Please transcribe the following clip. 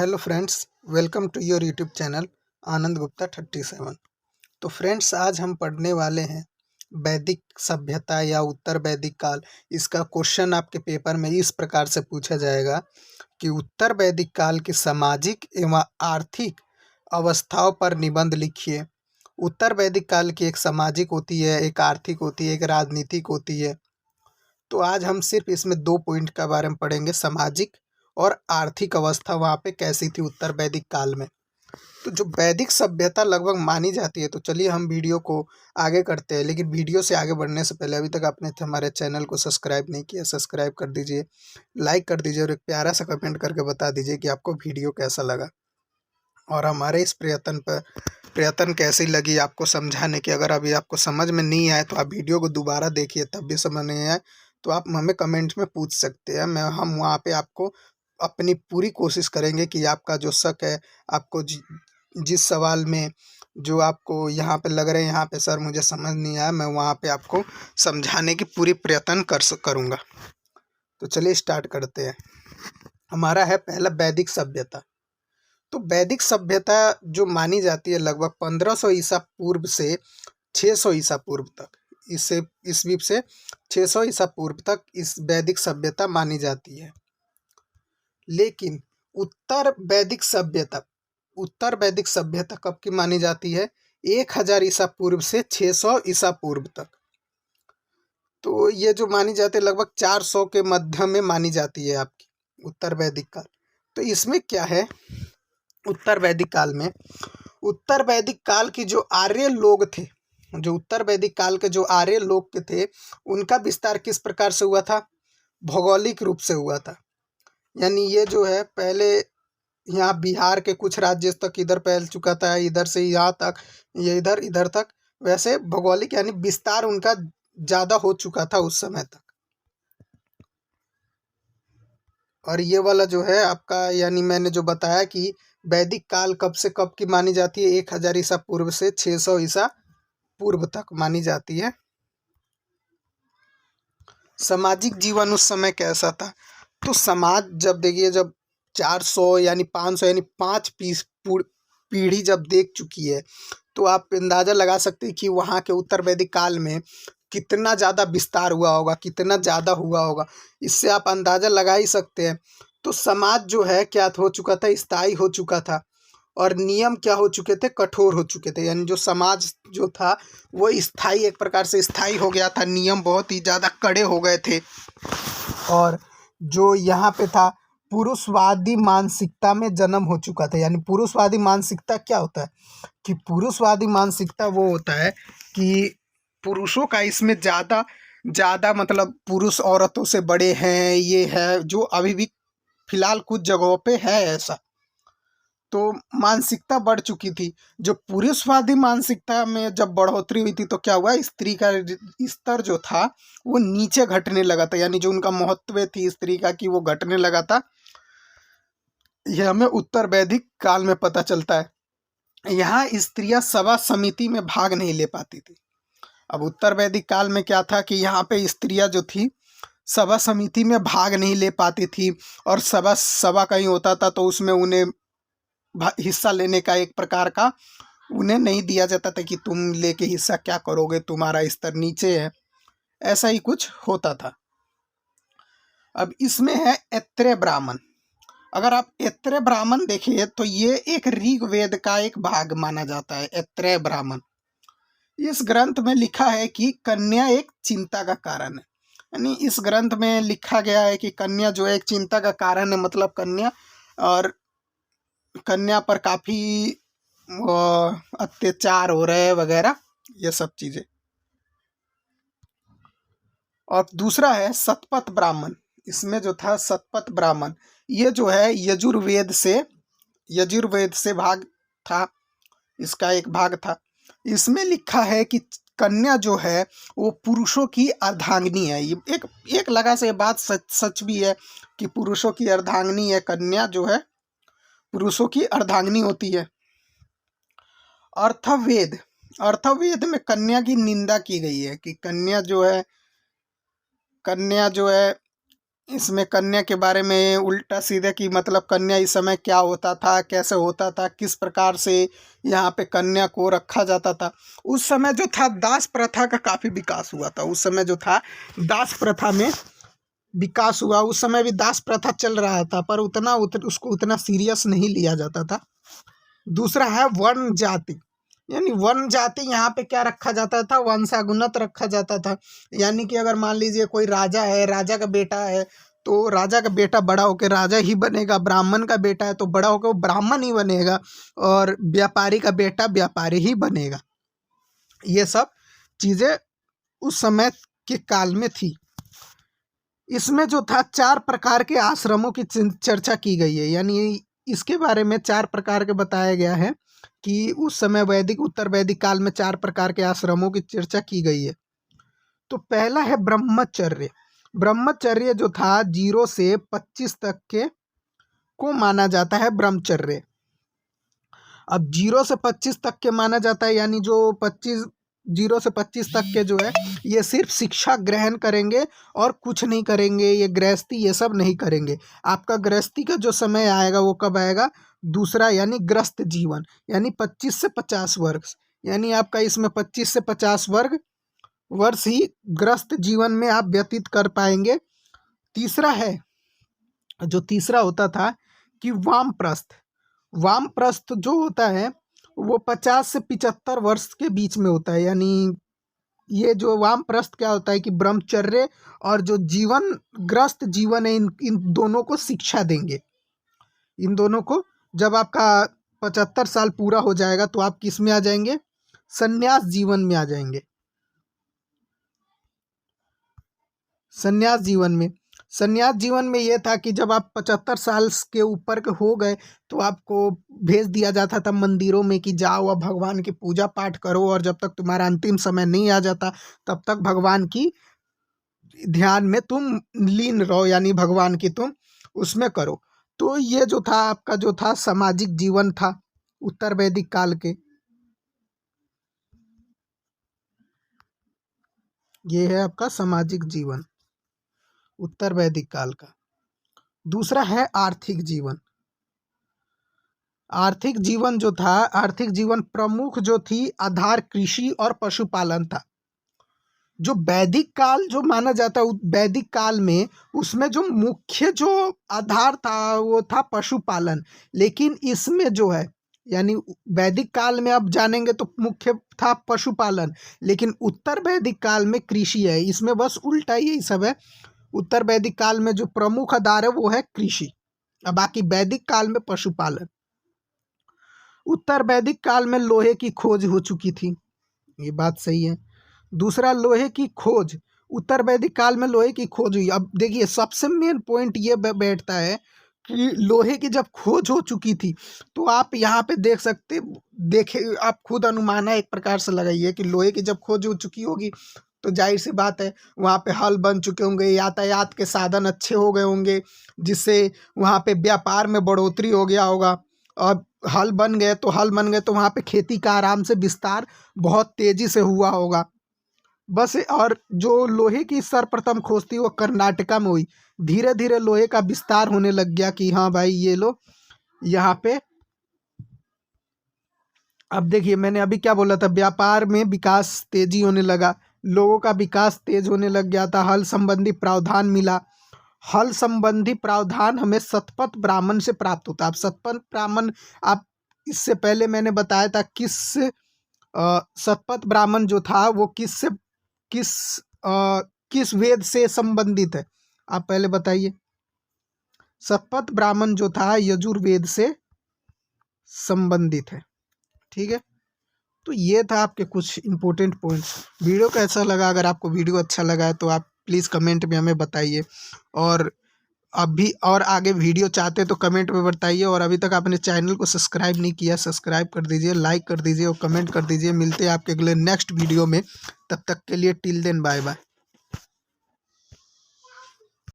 Hello friends, welcome to your YouTube channel Anand Gupta 37। तो friends, आज हम पढ़ने वाले हैं वैदिक सभ्यता या उत्तर वैदिक काल। इसका क्वेश्चन आपके पेपर में इस प्रकार से पूछा जाएगा कि उत्तर वैदिक काल की सामाजिक एवं आर्थिक अवस्थाओं पर निबंध लिखिए। उत्तर वैदिक काल की एक सामाजिक होती है, एक आर्थिक होती है, एक राजनीतिक होती है। तो आज हम सिर्फ इसमें 2 पॉइंट के बारे में पढ़ेंगे, सामाजिक और आर्थिक अवस्था वहाँ पे कैसी थी उत्तर वैदिक काल में। तो जो वैदिक सभ्यता लगभग मानी जाती है, तो चलिए हम वीडियो को आगे करते हैं। लेकिन वीडियो से आगे बढ़ने से पहले अभी तक आपने हमारे चैनल को सब्सक्राइब नहीं किया, सब्सक्राइब कर दीजिए, लाइक कर दीजिए और एक प्यारा सा कमेंट करके बता दीजिए कि आपको वीडियो कैसा लगा और हमारे इस प्रयत्न कैसी लगी आपको समझाने की। अगर अभी आपको समझ में नहीं आए तो आप वीडियो को दोबारा देखिए, तब भी समझ नहीं आए तो आप हमें कमेंट में पूछ सकते हैं। हम वहाँ पे आपको अपनी पूरी कोशिश करेंगे कि आपका जो शक है, आपको जिस सवाल में जो आपको यहाँ पे लग रहे हैं यहाँ पे सर मुझे समझ नहीं आया, मैं वहाँ पे आपको समझाने की पूरी प्रयत्न करूँगा। तो चलिए स्टार्ट करते हैं। हमारा है पहला वैदिक सभ्यता। तो वैदिक सभ्यता जो मानी जाती है लगभग 1500 ईसा पूर्व से 600 ईसा पूर्व तक, इससे ईस्वी से 600 ईसा पूर्व तक इस वैदिक सभ्यता मानी जाती है। लेकिन उत्तर वैदिक सभ्यता कब की मानी जाती है? 1000 ईसा पूर्व से 600 ईसा पूर्व तक। तो ये जो मानी जाती है लगभग 400 के मध्य में मानी जाती है आपकी उत्तर वैदिक काल। तो इसमें क्या है, उत्तर वैदिक काल की जो आर्य लोग थे, जो उत्तर वैदिक काल के जो आर्य लोग के थे, उनका विस्तार किस प्रकार से हुआ था? भौगोलिक रूप से हुआ था। यानी ये जो है पहले यहाँ बिहार के कुछ राज्य तक इधर फैल चुका था, इधर से यहाँ तक, ये इधर तक, वैसे भौगोलिक यानी विस्तार उनका ज़्यादा हो चुका था उस समय तक। और ये वाला जो है आपका, यानी मैंने जो बताया कि वैदिक काल कब से कब की मानी जाती है? 1000 ईसा पूर्व से 600 ईसा पूर्व तक मानी जाती है। सामाजिक जीवन उस समय कैसा था? तो समाज जब देखिए, जब 400 यानी 500 यानी 5 पीढ़ी जब देख चुकी है, तो आप अंदाज़ा लगा सकते हैं कि वहाँ के उत्तर वैदिक काल में कितना ज़्यादा विस्तार हुआ होगा, कितना ज़्यादा हुआ होगा। इससे आप अंदाज़ा लगा ही सकते हैं। तो समाज जो है क्या हो चुका था? स्थायी हो चुका था। और नियम क्या हो चुके थे? कठोर हो चुके थे। यानी जो समाज जो था वो स्थायी, एक प्रकार से स्थायी हो गया था। नियम बहुत ही ज़्यादा कड़े हो गए थे। और जो यहाँ पे था, पुरुषवादी मानसिकता में जन्म हो चुका था। यानी पुरुषवादी मानसिकता क्या होता है कि पुरुषवादी मानसिकता वो होता है कि पुरुषों का इसमें ज़्यादा मतलब पुरुष औरतों से बड़े हैं, ये है जो अभी भी फिलहाल कुछ जगहों पे है ऐसा। तो मानसिकता बढ़ चुकी थी। जो पुरुषवादी मानसिकता में जब बढ़ोतरी हुई थी तो क्या हुआ, स्त्री का स्तर जो था वो नीचे घटने लगा था। यानी जो उनका महत्व थी स्त्री का कि वो घटने लगा था। यह हमें उत्तर वैदिक काल में पता चलता है। यहाँ स्त्रियां सभा समिति में भाग नहीं ले पाती थी। अब उत्तर वैदिक काल में क्या था कि यहाँ पे स्त्रियां जो थी सभा समिति में भाग नहीं ले पाती थी। और सभा कहीं होता था तो उसमें उन्हें हिस्सा लेने का एक प्रकार का उन्हें नहीं दिया जाता था कि तुम लेके हिस्सा क्या करोगे, तुम्हारा स्तर नीचे है, ऐसा ही कुछ होता था। अब इसमें है ऐत्रेय ब्राह्मण। अगर आप ऐत्रेय ब्राह्मण देखिए तो ये एक ऋग्वेद का एक भाग माना जाता है। ऐत्रेय ब्राह्मण, इस ग्रंथ में लिखा है कि कन्या एक चिंता का कारण है। यानी इस ग्रंथ में लिखा गया है कि कन्या जो है एक चिंता का कारण है। मतलब कन्या पर काफ़ी अत्याचार हो रहे हैं वगैरह, ये सब चीज़ें। और दूसरा है शतपथ ब्राह्मण। इसमें जो था शतपथ ब्राह्मण, ये जो है यजुर्वेद से भाग था, इसका एक भाग था। इसमें लिखा है कि कन्या जो है वो पुरुषों की अर्धांगिनी है। ये एक लगा से बात सच भी है कि पुरुषों की अर्धांगिनी है। कन्या जो है पुरुषों की अर्धांगिनी होती है। अर्थवेद में कन्या की निंदा की गई है कि कन्या जो है इसमें कन्या के बारे में उल्टा सीधे कि मतलब कन्या इस समय क्या होता था, कैसे होता था, किस प्रकार से यहाँ पे कन्या को रखा जाता था। उस समय जो था दास प्रथा का काफ़ी विकास हुआ था। उस समय जो था दास प्रथा में विकास हुआ। उस समय भी दास प्रथा चल रहा था, पर उसको उतना सीरियस नहीं लिया जाता था। दूसरा है वर्ण जाति, यानी वर्ण जाति यहाँ पे क्या रखा जाता था, वंशागुणत रखा जाता था। यानी कि अगर मान लीजिए कोई राजा है, राजा का बेटा है, तो राजा का बेटा बड़ा होकर राजा ही बनेगा। ब्राह्मण का बेटा है तो बड़ा होकर वो ब्राह्मण ही बनेगा, और व्यापारी का बेटा व्यापारी ही बनेगा। ये सब चीज़ें उस समय के काल में थी। इसमें जो था 4 प्रकार के आश्रमों की चर्चा की गई है, यानी इसके बारे में 4 प्रकार के बताया गया है कि उस समय वैदिक उत्तर वैदिक काल में 4 प्रकार के आश्रमों की चर्चा की गई है। तो पहला है ब्रह्मचर्य। ब्रह्मचर्य जो था 0 से 25 तक के को माना जाता है ब्रह्मचर्य। अब 0 से 25 तक के माना जाता है, यानी जो 0 से 25 तक के जो है ये सिर्फ शिक्षा ग्रहण करेंगे और कुछ नहीं करेंगे, ये गृहस्थी ये सब नहीं करेंगे। आपका गृहस्थी का जो समय आएगा वो कब आएगा, दूसरा यानी ग्रस्त जीवन, यानी 25 से 50 वर्ष, यानी आपका इसमें 25 से 50 वर्ष ही ग्रस्त जीवन में आप व्यतीत कर पाएंगे। तीसरा है, जो तीसरा होता था कि वामप्रस्थ। वामप्रस्थ जो होता है वो 50 से 75 वर्ष के बीच में होता है। यानी ये जो वामप्रस्थ क्या होता है कि ब्रह्मचर्य और जो जीवन ग्रस्त जीवन है, इन दोनों को शिक्षा देंगे। इन दोनों को जब आपका 75 साल पूरा हो जाएगा तो आप किस में आ जाएंगे, संन्यास जीवन में आ जाएंगे। संन्यास जीवन में ये था कि जब आप 75 साल के ऊपर के हो गए तो आपको भेज दिया जाता था मंदिरों में कि जाओ अब भगवान की पूजा पाठ करो, और जब तक तुम्हारा अंतिम समय नहीं आ जाता तब तक भगवान की ध्यान में तुम लीन रहो, यानी भगवान की तुम उसमें करो। तो ये जो था आपका जो था सामाजिक जीवन था उत्तर वैदिक काल के। ये है आपका सामाजिक जीवन उत्तर वैदिक काल का। दूसरा है आर्थिक जीवन। आर्थिक जीवन जो था, आर्थिक जीवन प्रमुख जो थी आधार कृषि और पशुपालन था। जो वैदिक काल जो माना जाता है वैदिक काल में, उसमें जो मुख्य जो आधार था वो था पशुपालन। लेकिन इसमें जो है, यानी वैदिक काल में आप जानेंगे तो मुख्य था पशुपालन, लेकिन उत्तर वैदिक काल में कृषि है। इसमें बस उल्टा यही सब है। उत्तर वैदिक काल में जो प्रमुख आधार है वो है कृषि, और बाकी वैदिक काल में पशुपालन। उत्तर वैदिक काल में लोहे की खोज हो चुकी थी, ये बात सही है। दूसरा, लोहे की खोज, उत्तर वैदिक काल में लोहे की खोज हुई। अब देखिए सबसे मेन पॉइंट ये बैठता है कि लोहे की जब खोज हो चुकी थी तो आप यहाँ पे देखे आप खुद अनुमान है एक प्रकार से लगाइए कि लोहे की जब खोज हो चुकी होगी तो जाहिर सी बात है वहाँ पे हल बन चुके होंगे, यातायात के साधन अच्छे हो गए होंगे, जिससे वहाँ पे व्यापार में बढ़ोतरी हो गया होगा। और हल बन गए तो वहाँ पे खेती का आराम से विस्तार बहुत तेजी से हुआ होगा। बस, और जो लोहे की सर्वप्रथम खोज थी वो कर्नाटका में हुई। धीरे धीरे लोहे का विस्तार होने लग गया कि हाँ भाई ये लो यहाँ पे। अब देखिए मैंने अभी क्या बोला था, व्यापार में विकास तेजी होने लगा, लोगों का विकास तेज होने लग गया था। हल संबंधी प्रावधान मिला। हल संबंधी प्रावधान हमें शतपथ ब्राह्मण से प्राप्त होता है। अब शतपथ ब्राह्मण, आप इससे पहले मैंने बताया था शतपथ ब्राह्मण जो था वो किस वेद से संबंधित है, आप पहले बताइए। शतपथ ब्राह्मण जो था यजुर्वेद से संबंधित है, ठीक है। तो ये था आपके कुछ इंपॉर्टेंट पॉइंट्स। वीडियो कैसा लगा, अगर आपको वीडियो अच्छा लगा है तो आप प्लीज़ कमेंट में हमें बताइए, और अभी और आगे वीडियो चाहते हैं तो कमेंट में बताइए। और अभी तक आपने चैनल को सब्सक्राइब नहीं किया, सब्सक्राइब कर दीजिए, लाइक कर दीजिए और कमेंट कर दीजिए। मिलते हैं आपके अगले नेक्स्ट वीडियो में, तब तक के लिए टिल देन बाय बाय।